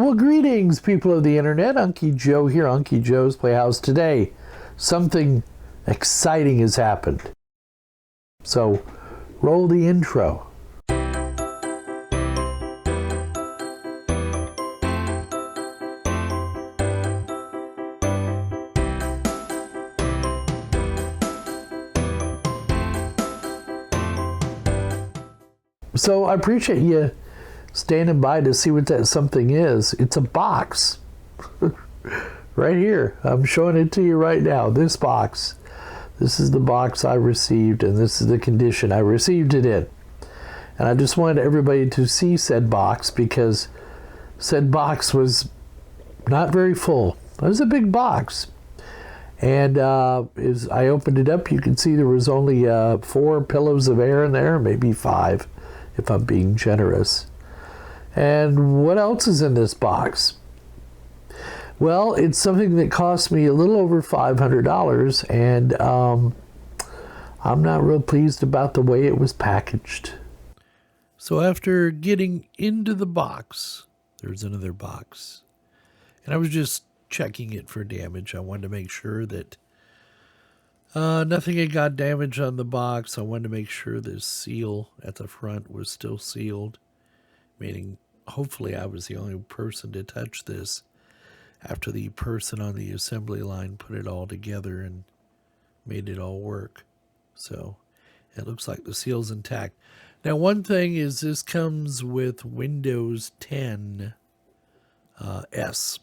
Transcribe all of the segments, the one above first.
Well, greetings, people of the internet. Unky Joe here, Unky Joe's Playhouse. Today, something exciting has happened. So, roll the intro. So, I appreciate you standing by to see what that something is. It's a box. Right here. I'm showing it to you right now. This box. This is the box I received, and this is the condition I received it in. And I just wanted everybody to see said box because said box was not very full. It was a big box. And as I opened it up, you can see there was only 4 pillows of air in there, maybe 5, if I'm being generous. And what else is in this box? Well, it's something that cost me a little over $500, and I'm not real pleased about the way it was packaged. So after getting into the box, there's another box. And I was just checking it for damage. I wanted to make sure that nothing had got damaged on the box. I wanted to make sure the seal at the front was still sealed, meaning hopefully I was the only person to touch this after the person on the assembly line put it all together and made it all work. So it looks like the seal's intact. Now, one thing is this comes with Windows 10 S.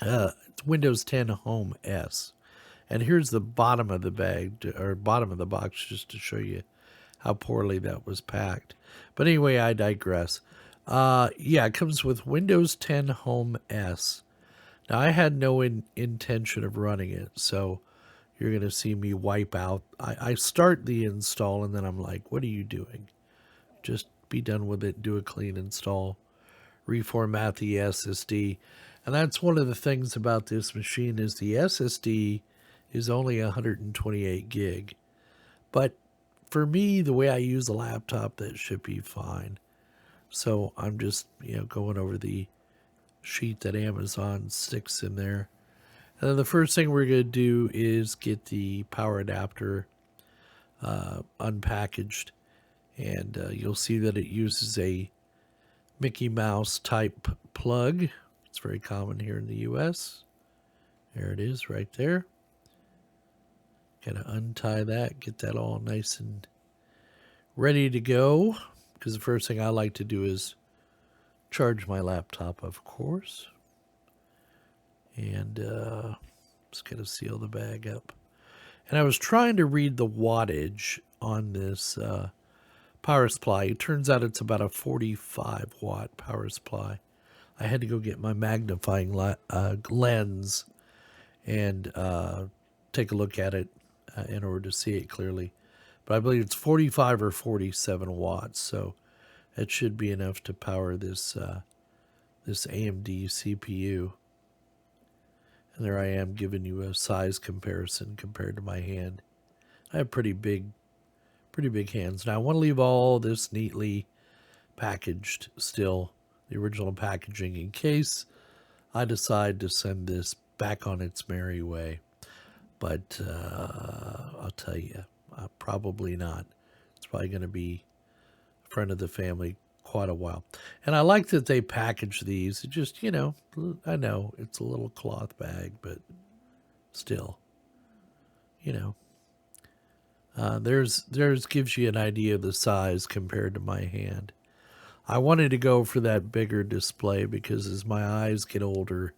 It's Windows 10 Home S. And here's the bottom of the bag, or bottom of the box, just to show you how poorly that was packed. But anyway, I digress. Yeah, it comes with Windows 10 Home S. Now, I had no intention of running it, so you're going to see me wipe out. I start the install, and then I'm like, what are you doing? Just be done with it, do a clean install, reformat the SSD. And that's one of the things about this machine is the SSD is only 128 gig. But for me, the way I use a laptop, that should be fine. So I'm just, going over the sheet that Amazon sticks in there. And then the first thing we're going to do is get the power adapter unpackaged. And you'll see that it uses a Mickey Mouse type plug. It's very common here in the US. There it is right there. Got to untie that, get that all nice and ready to go. Because the first thing I like to do is charge my laptop, of course. And just got to seal the bag up. And I was trying to read the wattage on this power supply. It turns out it's about a 45 watt power supply. I had to go get my magnifying lens and take a look at it in order to see it clearly. But I believe it's 45 or 47 watts, so it should be enough to power this this AMD CPU. And there I am giving you a size comparison compared to my hand. I have pretty big hands. Now I want to leave all this neatly packaged still, the original packaging, in case I decide to send this back on its merry way. But I'll tell you, probably not. It's probably going to be a friend of the family quite a while. And I like that they package these. It just, I know it's a little cloth bag, but still, there's gives you an idea of the size compared to my hand. I wanted to go for that bigger display because as my eyes get older,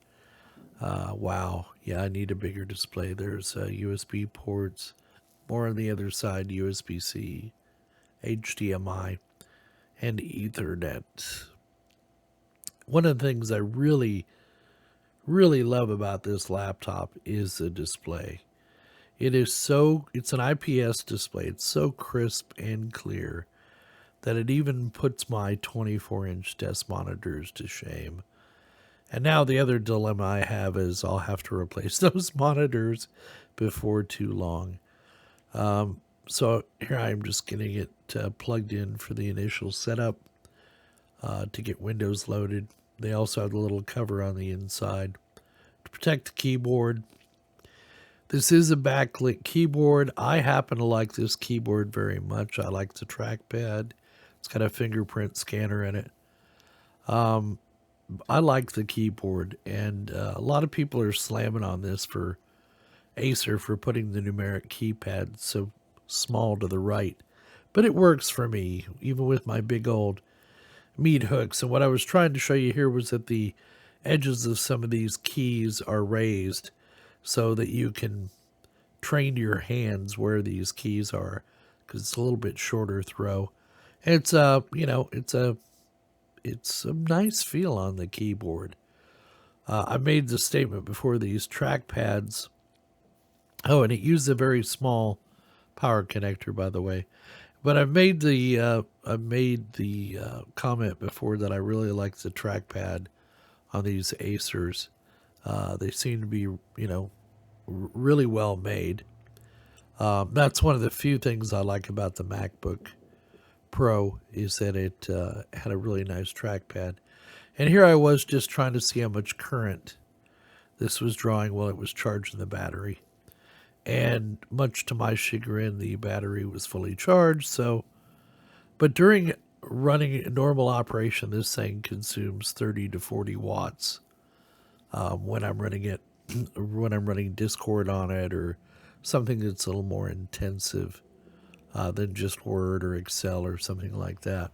wow, yeah, I need a bigger display. There's USB ports, more on the other side, USB-C, HDMI, and Ethernet. One of the things I really, really love about this laptop is the display. It's an IPS display. It's so crisp and clear that it even puts my 24-inch desk monitors to shame. And now the other dilemma I have is I'll have to replace those monitors before too long. So here I'm just getting it plugged in for the initial setup to get Windows loaded. They also have the little cover on the inside to protect the keyboard. This is a backlit keyboard. I happen to like this keyboard very much. I like the trackpad. It's got a fingerprint scanner in it. I like the keyboard, and a lot of people are slamming on this for Acer for putting the numeric keypad so small to the right. But it works for me, even with my big old meat hooks. And what I was trying to show you here was that the edges of some of these keys are raised so that you can train your hands where these keys are, because it's a little bit shorter throw. And it's it's a nice feel on the keyboard. I made the statement before, these trackpads. Oh, and it used a very small power connector, by the way. But I've made the comment before that I really like the trackpad on these Acers. They seem to be, really well made. That's one of the few things I like about the MacBook Pro, is that it had a really nice trackpad. And here I was just trying to see how much current this was drawing while it was charging the battery. And much to my chagrin, the battery was fully charged. But during running a normal operation, this thing consumes 30 to 40 watts when I'm running Discord on it, or something that's a little more intensive than just Word or Excel or something like that.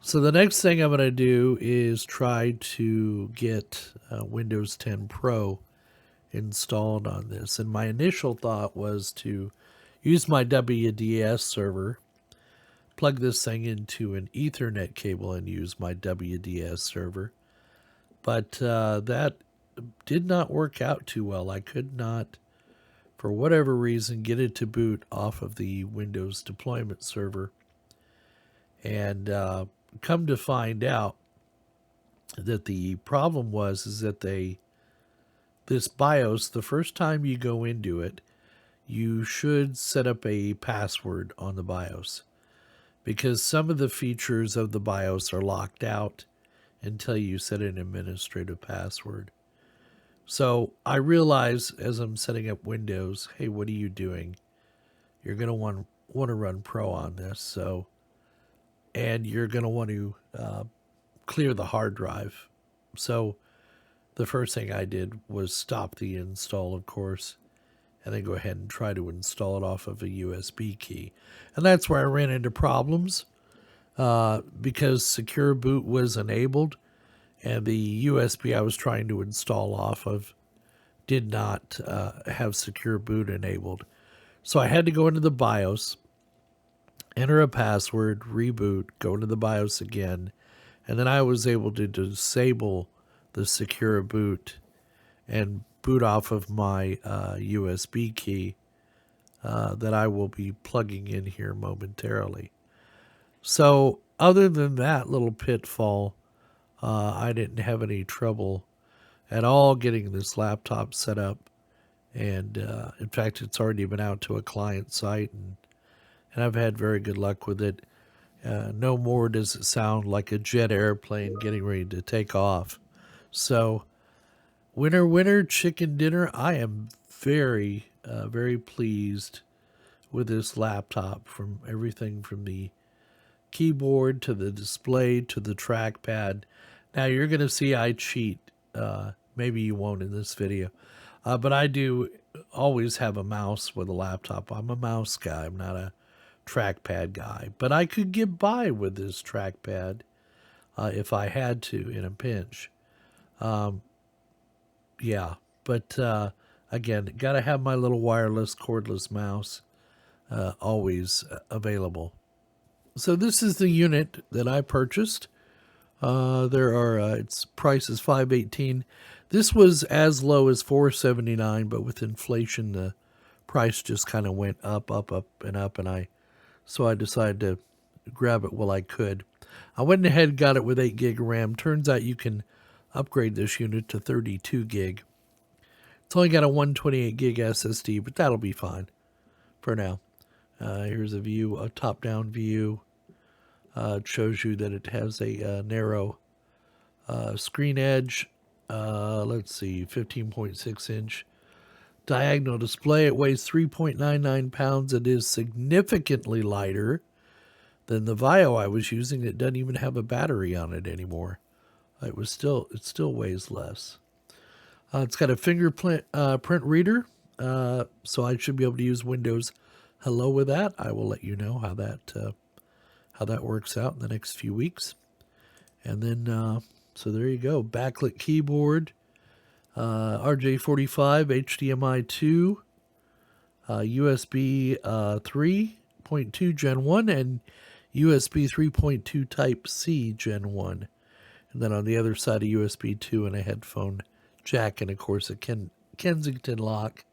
So the next thing I'm going to do is try to get Windows 10 Pro installed on this. And my initial thought was to use my WDS server, plug this thing into an Ethernet cable and use my WDS server. But that did not work out too well. I could not, for whatever reason, get it to boot off of the Windows deployment server. And come to find out that the problem is that this BIOS, the first time you go into it, you should set up a password on the BIOS, because some of the features of the BIOS are locked out until you set an administrative password. So I realize as I'm setting up Windows, hey, what are you doing? You're going to want to run Pro on this, and you're going to want to clear the hard drive. So the first thing I did was stop the install, of course, and then go ahead and try to install it off of a USB key. And that's where I ran into problems because Secure Boot was enabled, and the USB I was trying to install off of did not have Secure Boot enabled. So I had to go into the BIOS, enter a password, reboot, go into the BIOS again, and then I was able to disable the Secure Boot and boot off of my USB key that I will be plugging in here momentarily. So other than that little pitfall, I didn't have any trouble at all getting this laptop set up. And in fact, it's already been out to a client site, and I've had very good luck with it. No more does it sound like a jet airplane getting ready to take off. So, winner, winner, chicken dinner. I am very, very pleased with this laptop, from everything from the keyboard to the display to the trackpad. Now, you're going to see I cheat. Maybe you won't in this video. But I do always have a mouse with a laptop. I'm a mouse guy. I'm not a trackpad guy. But I could get by with this trackpad if I had to in a pinch. Yeah, but again, got to have my little wireless cordless mouse always available. So this is the unit that I purchased. Its price is $518. This was as low as $479, but with inflation, the price just kind of went up, and up, so I decided to grab it while I could. I went ahead and got it with 8 gig of RAM. Turns out you can upgrade this unit to 32 gig. It's only got a 128 gig SSD, but that'll be fine for now. Here's a top-down view. It shows you that it has a narrow Screen edge, let's see, 15.6 inch. Diagonal display, it weighs 3.99 pounds. It is significantly lighter than the Vio I was using. It doesn't even have a battery on it anymore. It still weighs less. It's got a fingerprint print reader, so I should be able to use Windows Hello with that. I will let you know how that works out in the next few weeks. And then, so there you go. Backlit keyboard, RJ45, HDMI 2, USB 3.2 Gen 1, and USB 3.2 Type-C Gen 1. And then on the other side, a USB 2 and a headphone jack, and of course a Kensington lock.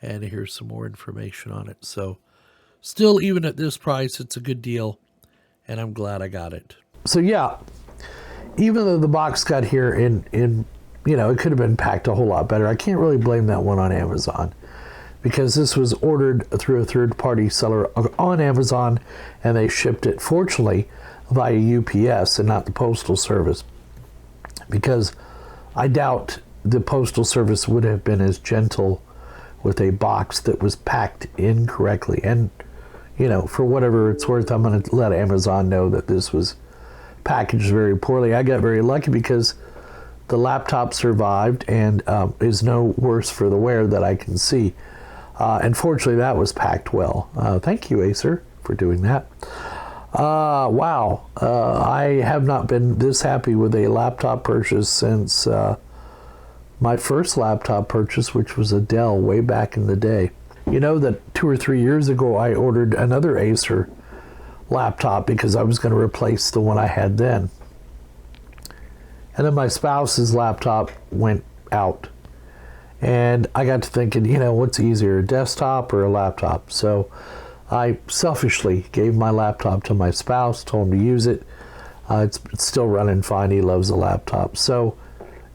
And here's some more information on it. So still, even at this price, it's a good deal, and I'm glad I got it. So yeah, even though the box got here in it could have been packed a whole lot better, I can't really blame that one on Amazon, because this was ordered through a third-party seller on Amazon, and they shipped it, fortunately, via UPS and not the Postal Service, because I doubt the Postal Service would have been as gentle with a box that was packed incorrectly. And, for whatever it's worth, I'm going to let Amazon know that this was packaged very poorly. I got very lucky because the laptop survived and is no worse for the wear that I can see. And fortunately, that was packed well. Thank you, Acer, for doing that. Wow. I have not been this happy with a laptop purchase since my first laptop purchase, which was a Dell way back in the day. You know that 2 or 3 years ago, I ordered another Acer laptop because I was going to replace the one I had then. And then my spouse's laptop went out. And I got to thinking, what's easier, a desktop or a laptop? So I selfishly gave my laptop to my spouse, told him to use it. It's still running fine. He loves the laptop. So,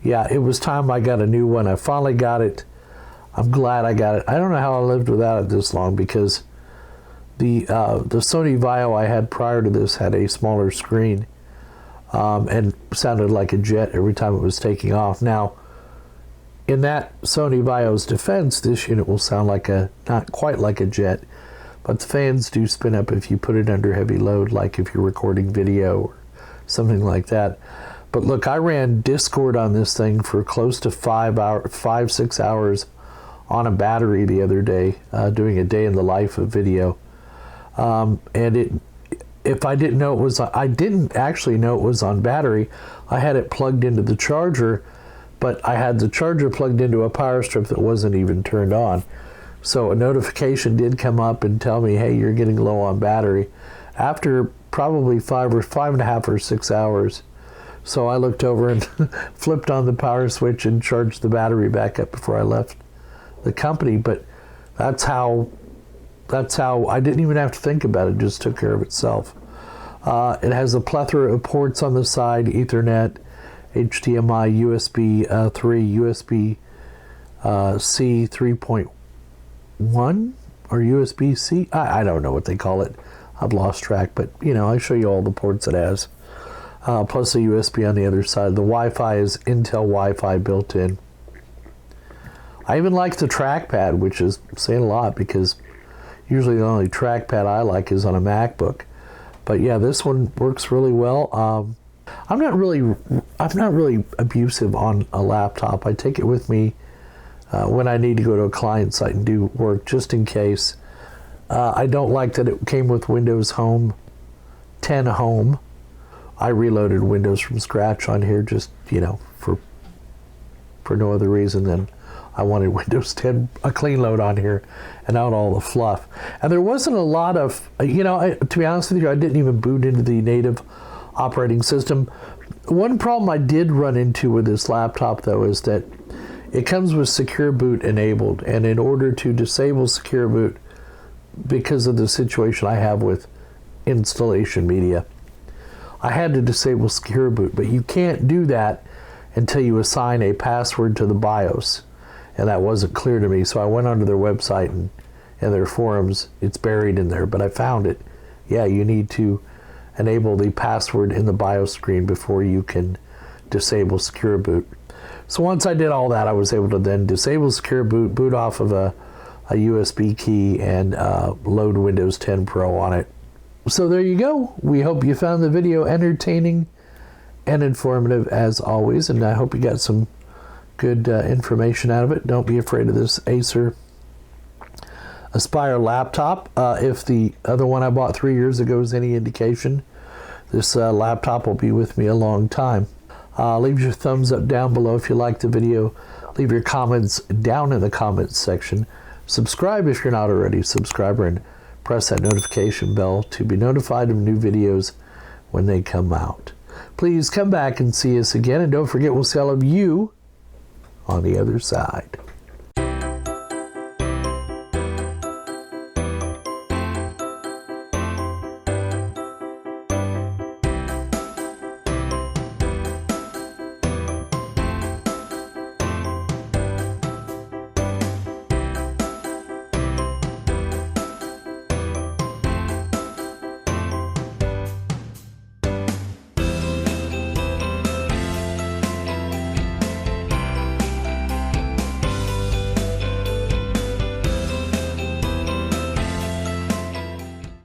yeah, it was time I got a new one. I finally got it. I'm glad I got it. I don't know how I lived without it this long, because the Sony Vio I had prior to this had a smaller screen and sounded like a jet every time it was taking off. Now, in that Sony Vio's defense, this unit will sound like not quite like a jet, but the fans do spin up if you put it under heavy load, like if you're recording video or something like that. But look, I ran Discord on this thing for close to 5-6 hours on a battery the other day, doing a day in the life of video. If I didn't know I didn't actually know it was on battery. I had it plugged into the charger, but I had the charger plugged into a power strip that wasn't even turned on. So a notification did come up and tell me, hey, you're getting low on battery, after probably 5.5 or 6 hours. So I looked over and flipped on the power switch and charged the battery back up before I left the company. But that's how I didn't even have to think about it. It just took care of itself. It has a plethora of ports on the side: Ethernet, HDMI, USB 3, USB C 3.1 or USB C. I don't know what they call it. I've lost track, but I show you all the ports it has. Plus a USB on the other side. The Wi-Fi is Intel Wi-Fi built in. I even like the trackpad, which is saying a lot, because usually the only trackpad I like is on a MacBook. But yeah, this one works really well. I'm not really abusive on a laptop. I take it with me when I need to go to a client site and do work, just in case. I don't like that it came with Windows 10 Home. I reloaded Windows from scratch on here, just for no other reason than I wanted Windows 10 a clean load on here and out all the fluff. And there wasn't a lot of, to be honest with you, I didn't even boot into the native operating system. One problem I did run into with this laptop, though, is that it comes with Secure Boot enabled. And in order to disable Secure Boot, because of the situation I have with installation media, I had to disable Secure Boot. But you can't do that until you assign a password to the BIOS. And that wasn't clear to me, so I went onto their website and their forums. It's buried in there, but I found it. Yeah, you need to enable the password in the BIOS screen before you can disable secure boot. So once I did all that, I was able to then disable secure boot, boot off of a USB key, and load Windows 10 Pro on it. So there you go. We hope you found the video entertaining and informative as always, and I hope you got some good information out of it. Don't be afraid of this Acer Aspire laptop. If the other one I bought 3 years ago is any indication, this laptop will be with me a long time. Leave your thumbs up down below if you liked the video. Leave your comments down in the comments section. Subscribe if you're not already a subscriber, and press that notification bell to be notified of new videos when they come out. Please come back and see us again, and don't forget we'll see all of you on the other side.